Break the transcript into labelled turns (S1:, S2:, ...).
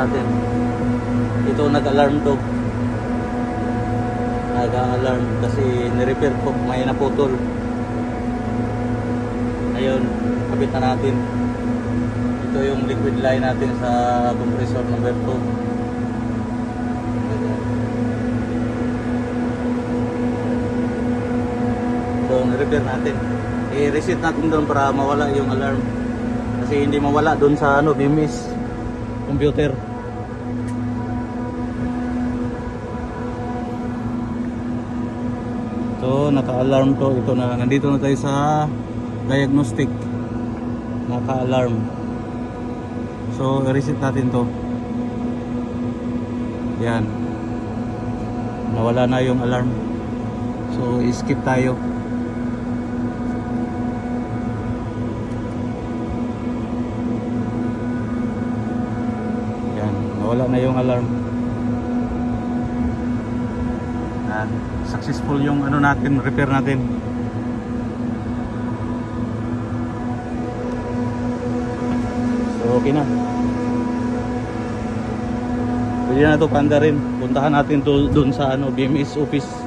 S1: natin. Ito nag-alarm to. Nag-alarm kasi ni-repair ko, may naputol. Ngayon, kabit na natin. Ito yung liquid line natin sa compressor number 2. So, ni-repair natin. I-reset natin doon para mawala yung alarm. Kasi hindi mawala doon sa BMS computer. So, naka-alarm to. Ito na, nandito na tayo sa diagnostic. Naka-alarm. So, i-reset natin to. Yan. Nawala na yung alarm. So, i-skip tayo. Yan. Nawala na yung alarm. Yan. Successful yung ano natin, repair natin. So, okay na. Pwede na ito panda rin. Puntahan natin to doon sa BMS office.